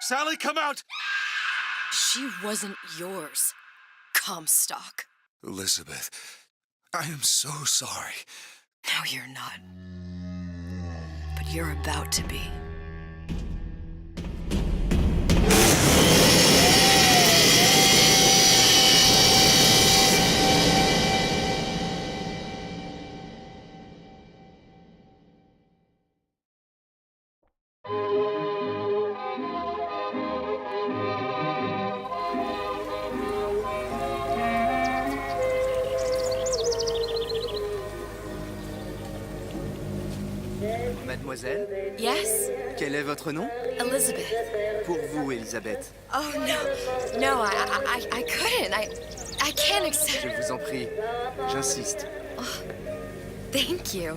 Sally, come out! She wasn't yours, Comstock. Elizabeth, I am so sorry. No, you're not. But you're about to be. Mademoiselle, Yes? quel est votre nom? Elizabeth. Pour vous, Elisabeth. Oh, no. No, I couldn't. I can't accept... Je vous en prie, j'insiste. Thank you.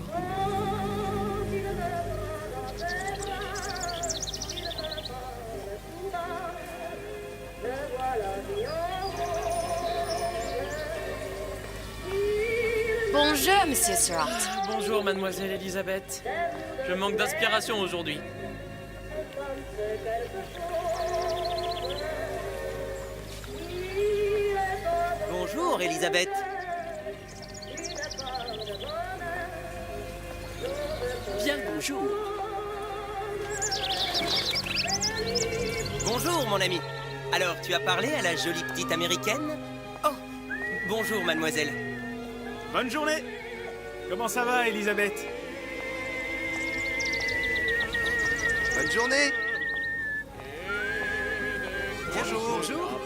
Bonjour, Monsieur Surratt. Bonjour, mademoiselle Elisabeth. Je manque d'inspiration aujourd'hui. Bonjour, Elisabeth. Bien le bonjour. Bonjour, mon ami. Alors, tu as parlé à la jolie petite américaine? Oh, bonjour, mademoiselle. Bonne journée. Comment ça va, Elisabeth? Bonne journée. Bonjour. Bonjour.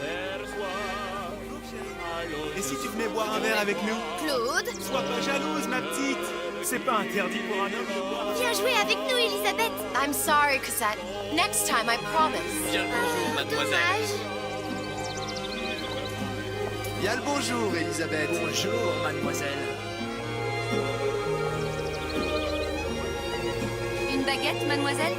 Et si tu venais boire un verre avec nous? Claude, Sois pas jalouse, ma petite. C'est pas interdit pour un homme de boire. viens jouer avec nous, Elisabeth. I'm sorry, Cosette. Next time, I promise. Bien le bonjour, mademoiselle. Dommage. Bien le bonjour, Elisabeth. Bonjour, mademoiselle. Une baguette, mademoiselle?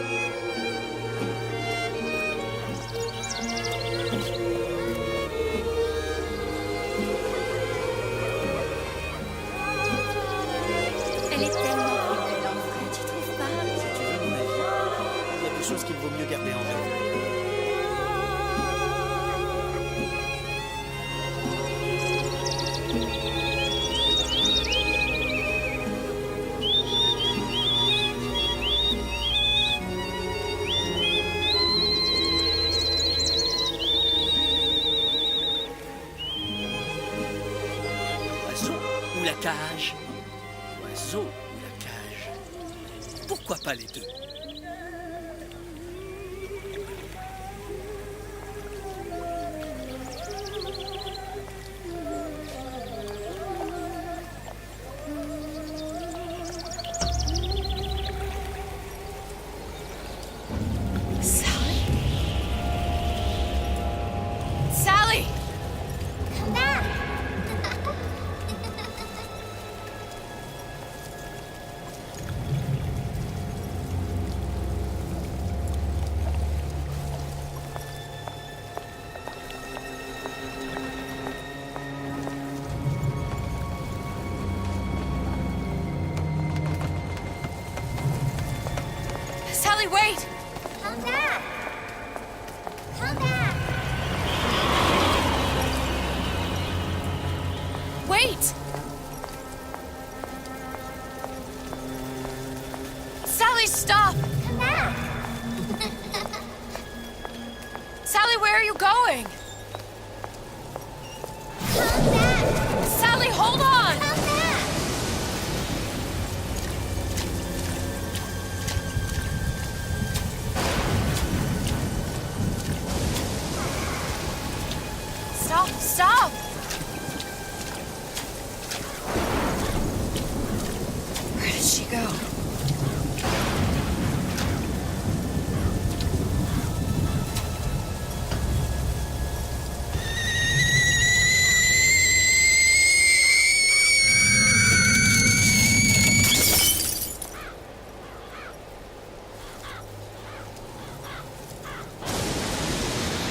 Elle est tellement belle en vrai, tu trouves pas? Si tu veux mon avis, il y a des choses qu'il vaut mieux garder en rêve. Oiseau ou la cage? Oiseau ou la cage? Pourquoi pas les deux? Sally? Sally! Come back. Sally, wait! Come back. Come back. Wait! Sally, stop! Come back. Sally, where are you going? Come back. Sally, hold on! Come back. Stop, stop! Where did she go?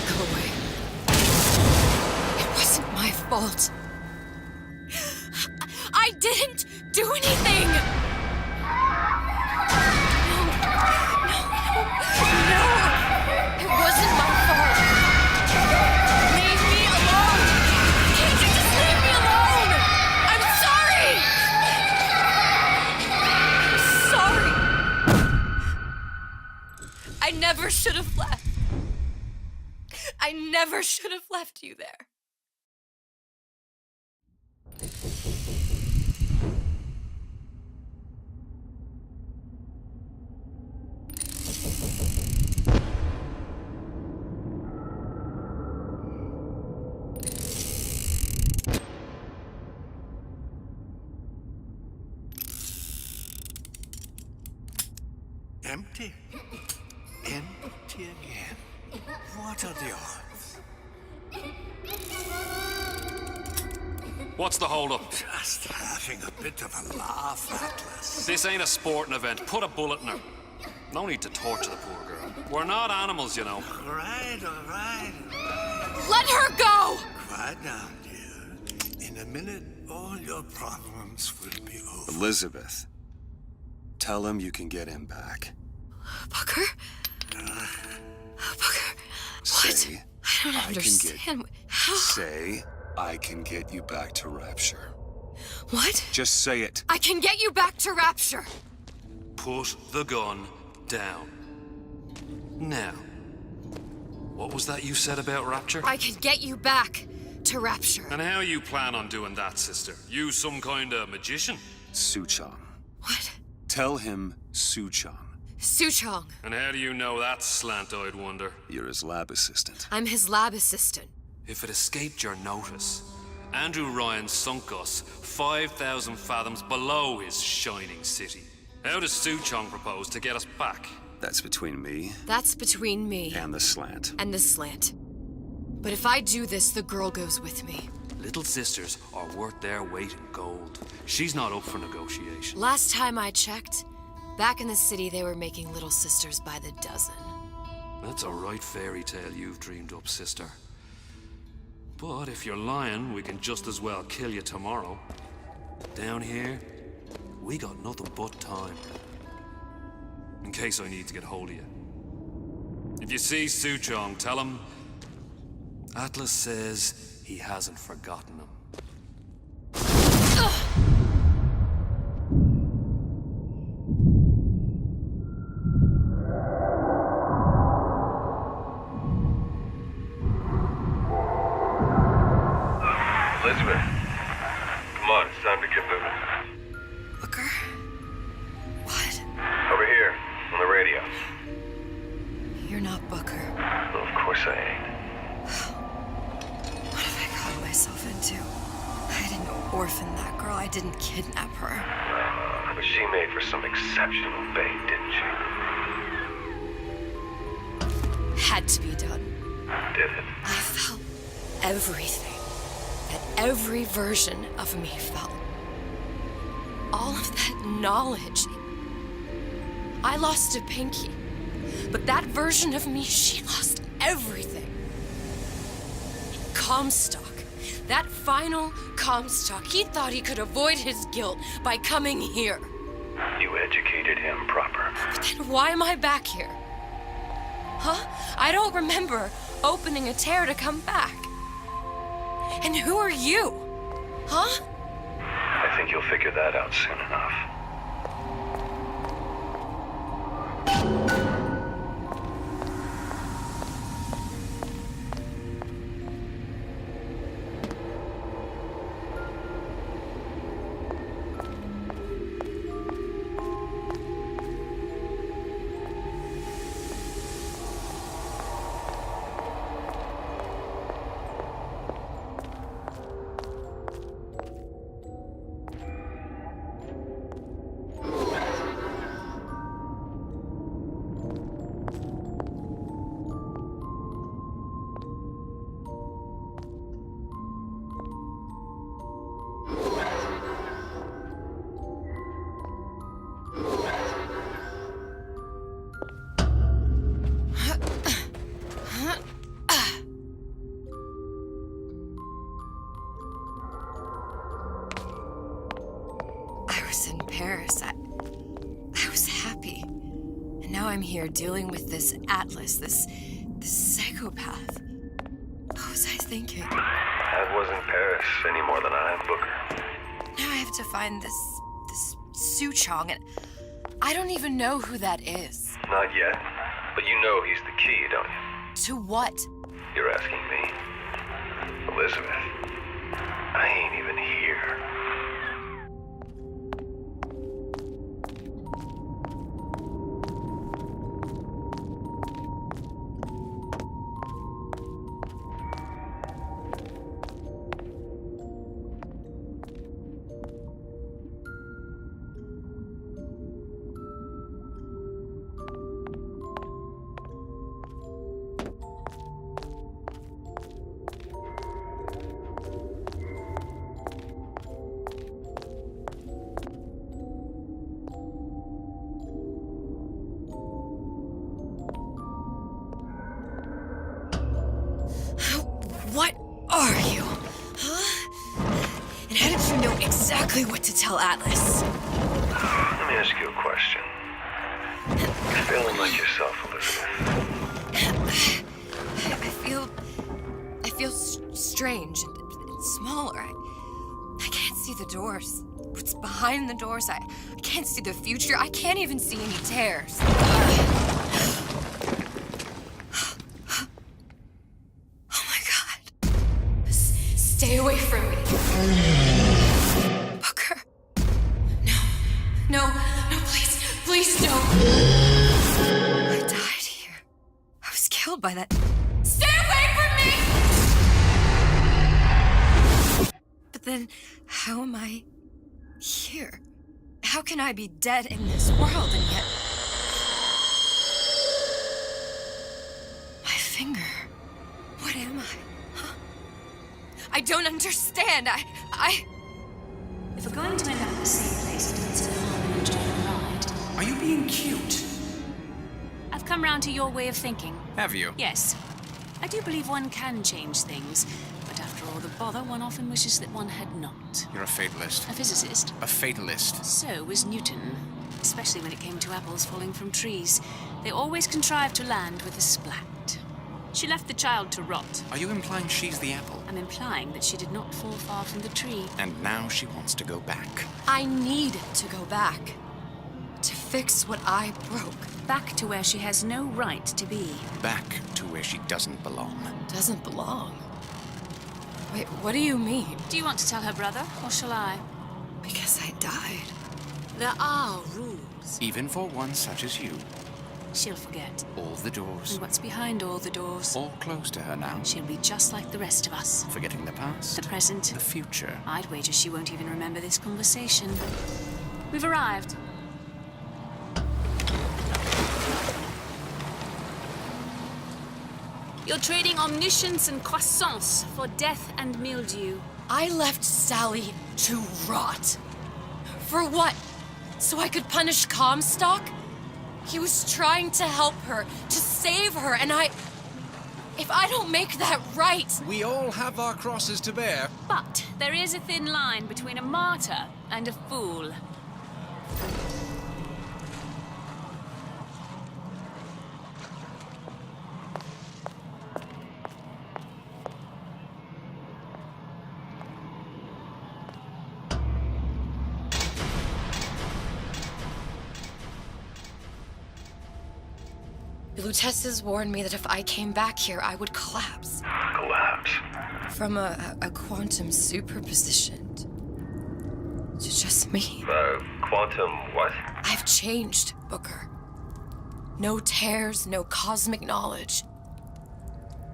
Go away. It wasn't my fault. I didn't do anything! No, it wasn't my I never should have left you there. Empty. Empty again. What are the odds? What's the hold-up? Just having a bit of a laugh, Atlas. This ain't a sporting event. Put a bullet in her. No need to torture the poor girl. We're not animals, you know. All right, all right. Let her go! Quiet down, dear. In a minute, all your problems will be over. Elizabeth, tell him you can get him back. Booker? Booker, what? Say, I don't understand. How? Say, I can get you back to Rapture. What? Just say it. I can get you back to Rapture. Put the gun down. Now, what was that you said about Rapture? I can get you back to Rapture. And how you plan on doing that, sister? You some kind of magician? Suchong. What? Tell him Suchong. Suchong. And how do you know that, slant-eyed wonder? You're his lab assistant. I'm his lab assistant. If it escaped your notice, Andrew Ryan sunk us 5,000 fathoms below his shining city. How does Suchong propose to get us back? That's between me That's between me and the slant. and the slant. But if I do this, the girl goes with me. Little sisters are worth their weight in gold. She's not up for negotiation. Last time I checked, back in the city, they were making little sisters by the dozen. That's a right fairy tale you've dreamed up, sister. But if you're lying, we can just as well kill you tomorrow. Down here, we got nothing but time. In case I need to get hold of you. If you see Suchong, tell him Atlas says he hasn't forgotten him. Elizabeth, come on, it's time to get moving. Booker? What? Over here, on the radio. You're not Booker. Well, of course I ain't. What have I gotten myself into? I didn't orphan that girl. I didn't kidnap her. But she made for some exceptional bait, didn't she? Had to be done. Did it? I felt everything that every version of me felt. All of that knowledge. I lost a pinky, but that version of me, she lost everything. Comstock, that final Comstock, he thought he could avoid his guilt by coming here. You educated him proper. But then why am I back here? Huh? I don't remember opening a tear to come back. And who are you? Huh? I think you'll figure that out soon enough. In Paris, I was happy. And now I'm here dealing with this Atlas, this psychopath. What was I thinking? That wasn't Paris any more than I am Booker. Now I have to find this Suchong, and I don't even know who that is. Not yet, but you know he's the key, don't you? To what? You're asking me? Elizabeth, I ain't even here. What are you? Huh? And how did you know exactly what to tell Atlas? Let me ask you a question. You feeling like yourself, Elizabeth? I feel strange and smaller. I can't see the doors. What's behind the doors? I can't see the future. I can't even see any tears. Stay away from me. Booker. No, please, no. I died here. I was killed by that. Stay away from me! But then, how am I here? How can I be dead in this world and yet... My finger. What am I? I don't understand. If we're going to end up in the same place, it means no harm in enjoying the ride. Are you being cute? I've come round to your way of thinking. Have you? Yes. I do believe one can change things, but after all the bother, one often wishes that one had not. You're a fatalist. A physicist. A fatalist. So was Newton, especially when it came to apples falling from trees. They always contrived to land with a splat. She left the child to rot. Are you implying she's the apple? I'm implying that she did not fall far from the tree. And now she wants to go back. I need to go back. To fix what I broke. Back to where she has no right to be. Back to where she doesn't belong. Doesn't belong? Wait, what do you mean? Do you want to tell her brother, or shall I? Because I died. There are rules. Even for one such as you. She'll forget. All the doors. And what's behind all the doors? All closed to her now. She'll be just like the rest of us. Forgetting the past. The present. The future. I'd wager she won't even remember this conversation. We've arrived. You're trading omniscience and croissance for death and mildew. I left Sally to rot. For what? So I could punish Comstock? He was trying to help her, to save her, and if I don't make that right... We all have our crosses to bear. But there is a thin line between a martyr and a fool. The Lutesses warned me that if I came back here, I would collapse. Collapse? From a quantum superposition to just me. Quantum what? I've changed, Booker. No tears, no cosmic knowledge.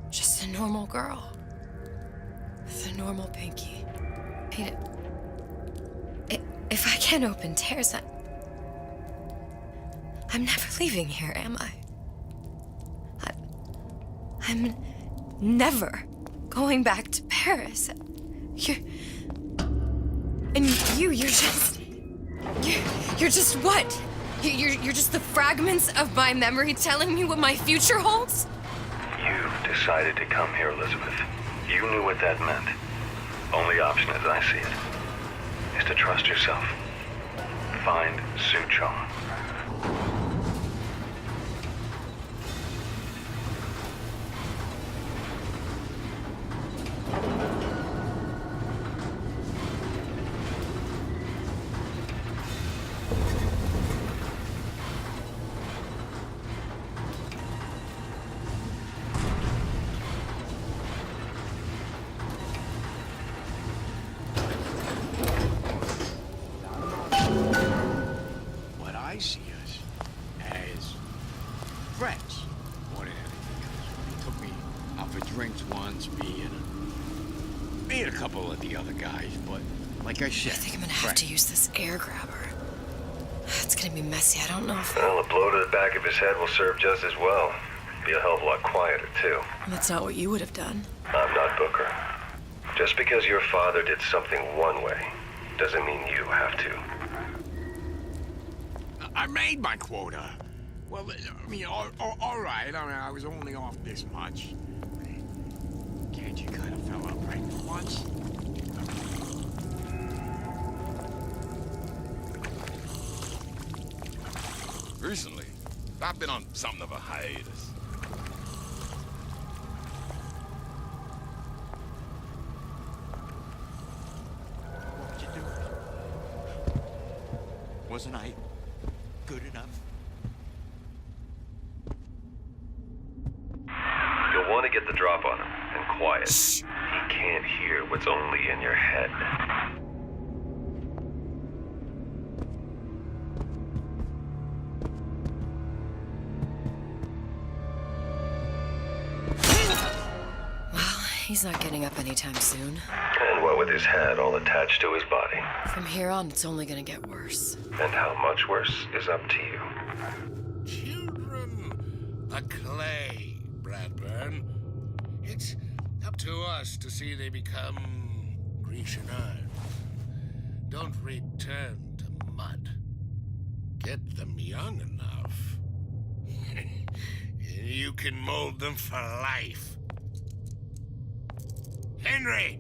Just a normal girl. With a normal pinky. If I can't open tears, I'm never leaving here, am I? I'm never going back to Paris. You're just what? You're just the fragments of my memory telling me what my future holds? You decided to come here, Elizabeth. You knew what that meant. Only option, as I see it, is to trust yourself. Find Suchong. drinks once, me and a couple of the other guys, but like I said... I think I'm gonna have to use this air grabber. It's gonna be messy. I don't know if... Well, a blow to the back of his head will serve just as well. Be a hell of a lot quieter, too. That's not what you would have done. I'm not Booker. Just because your father did something one way, doesn't mean you have to. I made my quota. Well, I mean, all right. I mean, I was only off this much. Can't you kind of fell out right for once? Recently, I've been on something of a hiatus. What did you do? Wasn't I good enough? You'll want to get the drop on him, and quiet. He can't hear what's only in your head. He's not getting up anytime soon. And what with his head all attached to his body. From here on, it's only gonna get worse. And how much worse is up to you. Children are clay, Bradburn. It's up to us to see they become Grecian iron. Don't return to mud. Get them young enough. You can mold them for life. Henry!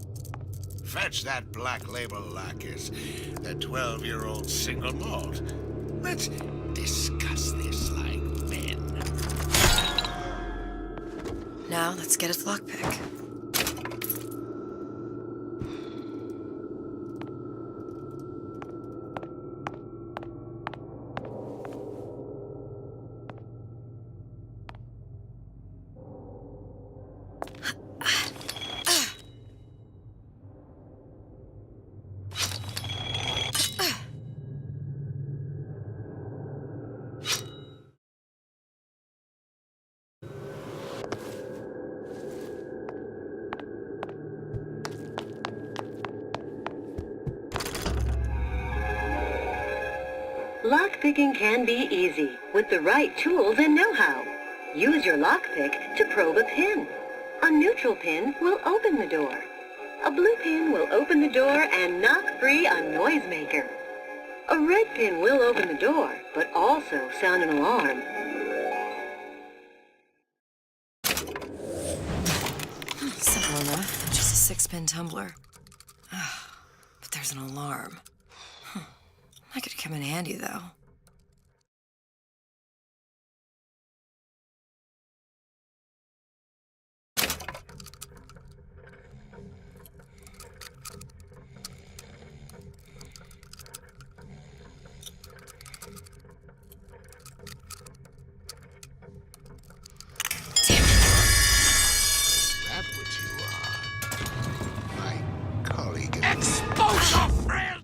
Fetch that black label lacquers, that 12-year-old single malt. Let's discuss this like men. Now, let's get its lockpick. Lockpicking can be easy with the right tools and know-how. Use your lockpick to probe a pin. A neutral pin will open the door. A blue pin will open the door and knock free a noisemaker. A red pin will open the door, but also sound an alarm. Simple enough. Just a 6-pin tumbler. But there's an alarm. That could come in handy, though. That's what you are. My colleague. Exposure, friend!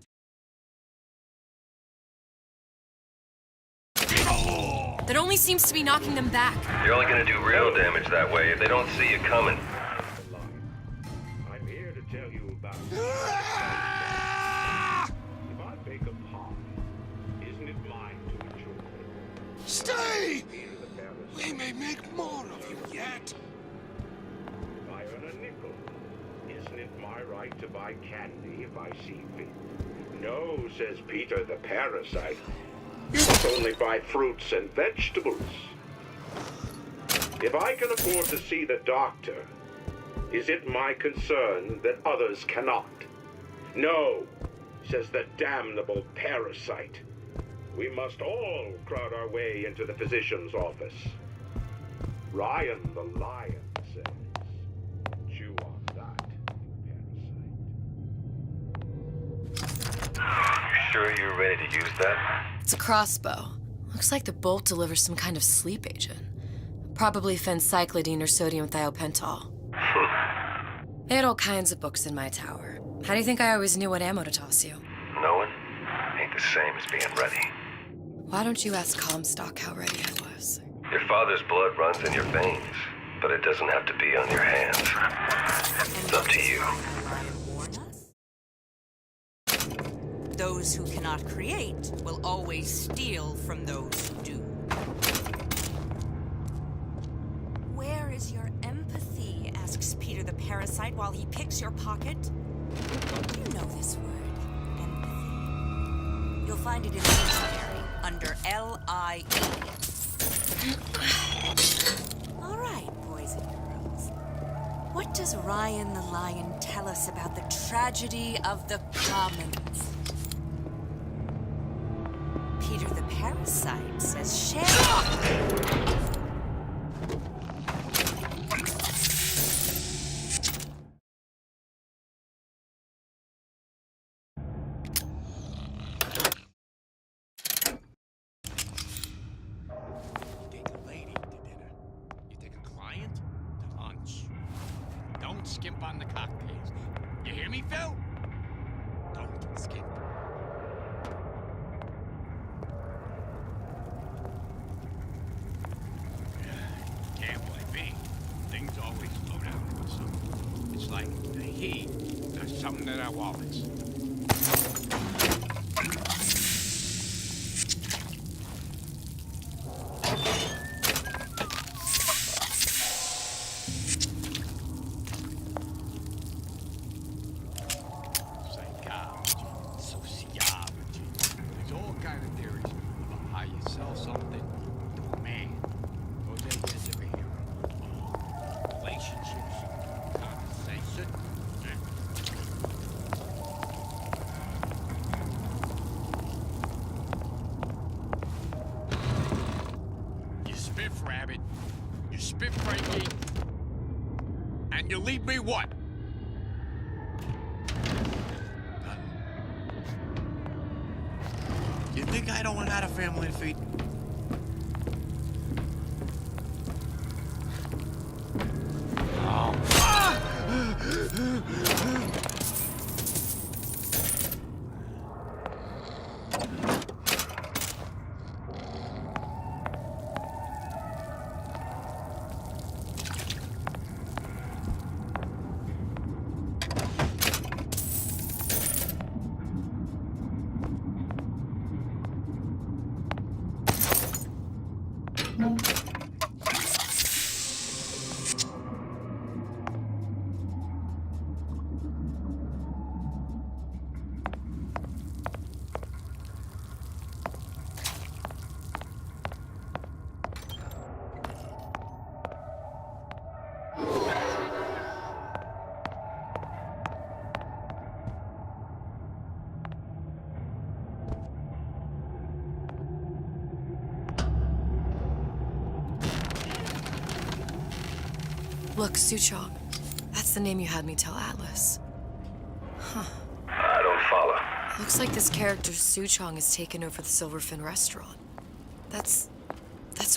That only seems to be knocking them back. You're only gonna do real damage that way if they don't see you coming. I'm here to tell you about if I bake a pie, isn't it mine to enjoy? Stay! We may make more of you yet. If I earn a nickel, isn't it my right to buy candy if I see fit? No, says Peter the parasite. You must only buy fruits and vegetables. If I can afford to see the doctor, is it my concern that others cannot? No, says the damnable parasite. We must all crowd our way into the physician's office. Ryan the lion says, chew on that, You sure you're ready to use that? It's a crossbow. Looks like the bolt delivers some kind of sleep agent. Probably phencyclidine or sodium thiopental. They had all kinds of books in my tower. How do you think I always knew what ammo to toss you? Knowing ain't the same as being ready. Why don't you ask Comstock how ready I was? Your father's blood runs in your veins. But it doesn't have to be on your hands. It's up to you. Those who cannot create will always steal from those who do. Where is your empathy? Asks Peter the parasite while he picks your pocket. Do you know this word? Empathy. You'll find it in the dictionary under L-I-E. All right, boys and girls. What does Ryan the Lion tell us about the tragedy of the commons? Peter the parasite says share. Take a lady to dinner. You take a client to lunch. Don't skimp on the cocktails. You hear me, Phil? Don't skimp. Can't blame me. Things always slow down with something. It's like the heat does something to their wallets. Psychology, sociology. There's all kind of theories about how you sell something to a man. Those ideas over here. Relationships, conversation. You spiff rabbit, you spiff Frankie, and you leave me what? You think I don't have a family to feed? Look, Suchong. That's the name you had me tell Atlas. Huh. I don't follow. Looks like this character Suchong has taken over the Silverfin restaurant. That's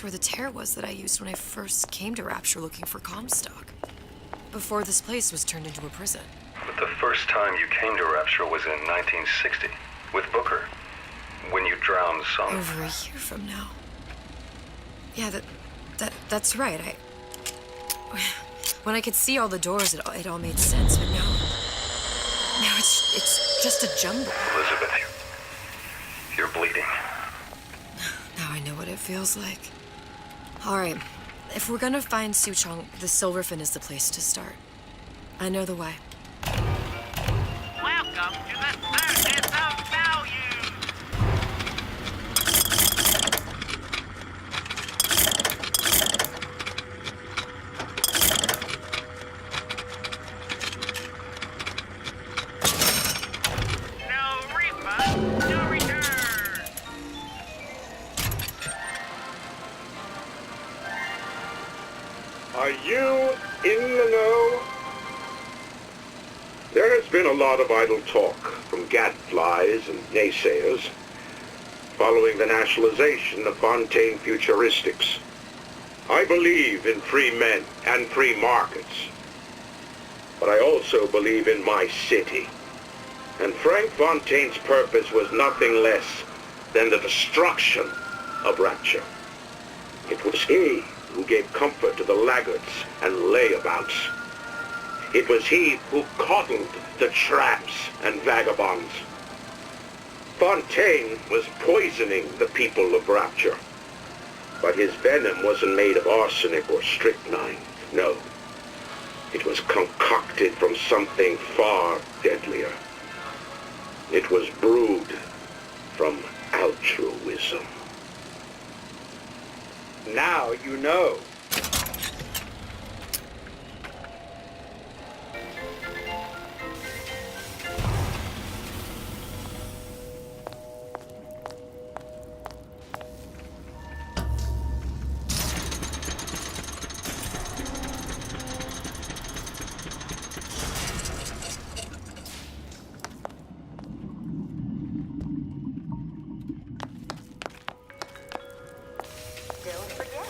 where the tear was that I used when I first came to Rapture looking for Comstock. Before this place was turned into a prison. But the first time you came to Rapture was in 1960, with Booker, when you drowned some. Over a year from now. Yeah, that's right. When I could see all the doors, it all made sense, but now it's just a jumble. Elizabeth, you're bleeding. Now I know what it feels like. All right, if we're gonna find Suchong, the Silverfin is the place to start. I know the way. Welcome to the Circus of Value! No refund, no return! Are you in the know? There has been a lot of idle talk from gadflies and naysayers following the nationalization of Fontaine Futuristics. I believe in free men and free markets, but I also believe in my city. And Frank Fontaine's purpose was nothing less than the destruction of Rapture. It was he who gave comfort to the laggards and layabouts. It was he who coddled the tramps and vagabonds. Fontaine was poisoning the people of Rapture. But his venom wasn't made of arsenic or strychnine. No. It was concocted from something far deadlier. It was brewed from altruism. Now you know. Don't forget,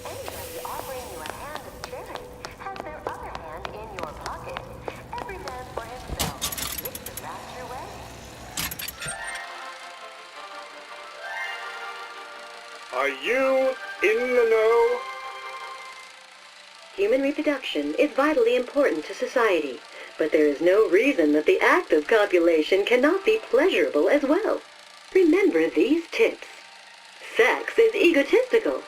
anybody offering you a hand of charity has their other hand in your pocket. Every man for himself. It's the Rapture way. Are you in the know? Human reproduction is vitally important to society, but there is no reason that the act of copulation cannot be pleasurable as well. Remember these tips. Sex is egotistical.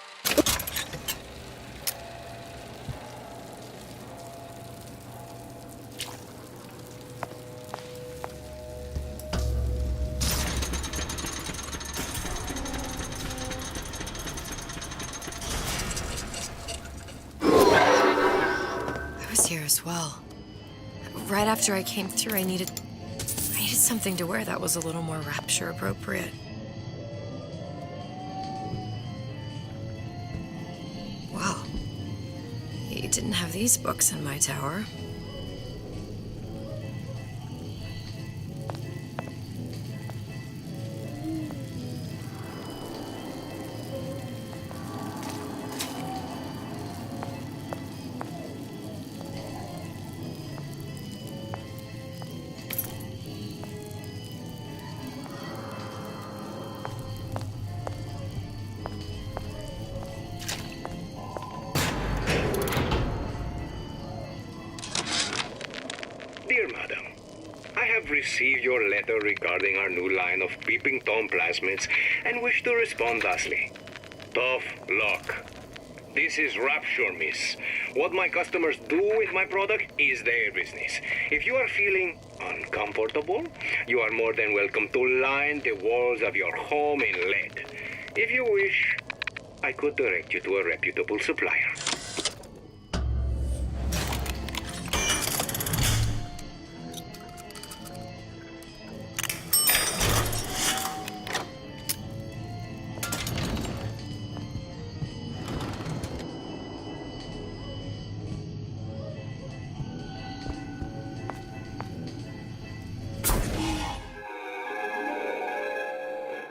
I was here as well. Right after I came through, I needed something to wear that was a little more Rapture appropriate. Well, you didn't have these books in my tower. Dear Madam, I have received your letter regarding our new line of peeping Tom plasmids and wish to respond thusly. Tough luck. This is Rapture, miss. What my customers do with my product is their business. If you are feeling uncomfortable, you are more than welcome to line the walls of your home in lead. If you wish, I could direct you to a reputable supplier.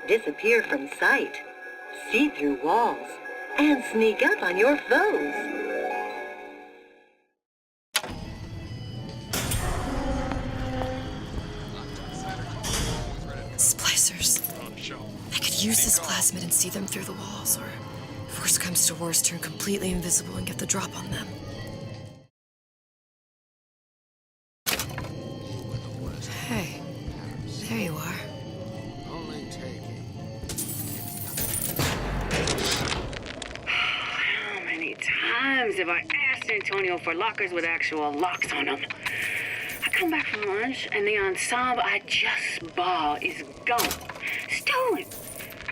Disappear from sight, see through walls, and sneak up on your foes. Splicers. I could use this plasmid and see them through the walls, or if worst comes to worst, turn completely invisible and get the drop on them. Hey, there you are. Only taking. How many times have I asked Antonio for lockers with actual locks on them? I come back from lunch and the ensemble I just bought is gone. Stolen.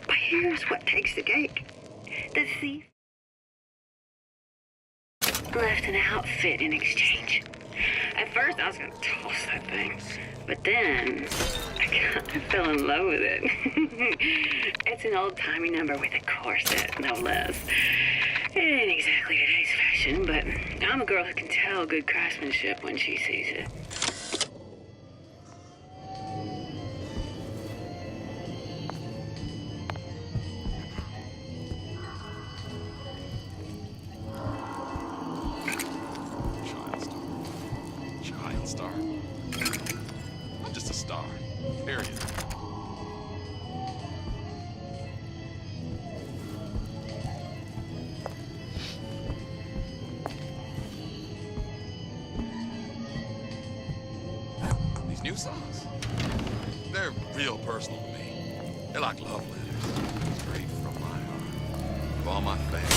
But here's what takes the cake. The thief left an outfit in exchange. At first I was gonna toss that thing, but then I kind of fell in love with it. It's an old-timey number with a corset, no less. It ain't exactly today's fashion, but I'm a girl who can tell good craftsmanship when she sees it. Child star. I'm just a star. Period. new songs? They're real personal to me. They're like love letters, straight from my heart. Of all my fans.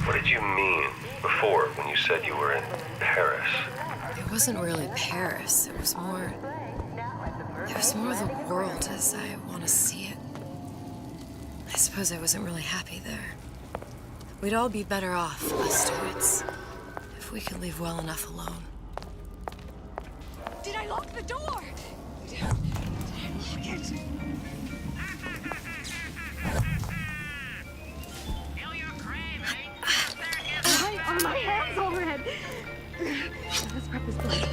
What did you mean before when you said you were in Paris? It wasn't really Paris. It was more the world as I want to see it. I suppose I wasn't really happy there. We'd all be better off, us stewards, if we could leave well enough alone. Did I lock the door? Did I lock it? My hands overhead. Let's prep this blood.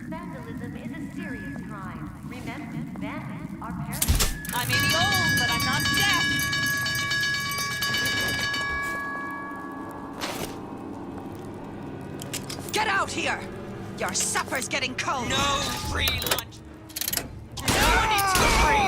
Vandalism is a serious crime. Remember, vandals are parasites. I may be old, but I'm not deaf. Get out here! Your supper's getting cold. No free lunch. No one eats for free.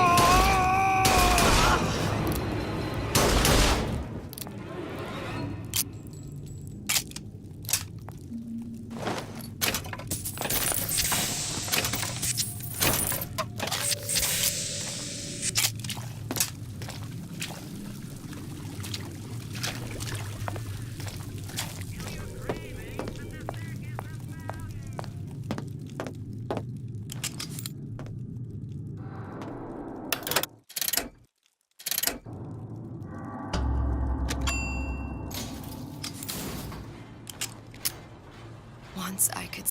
Once I could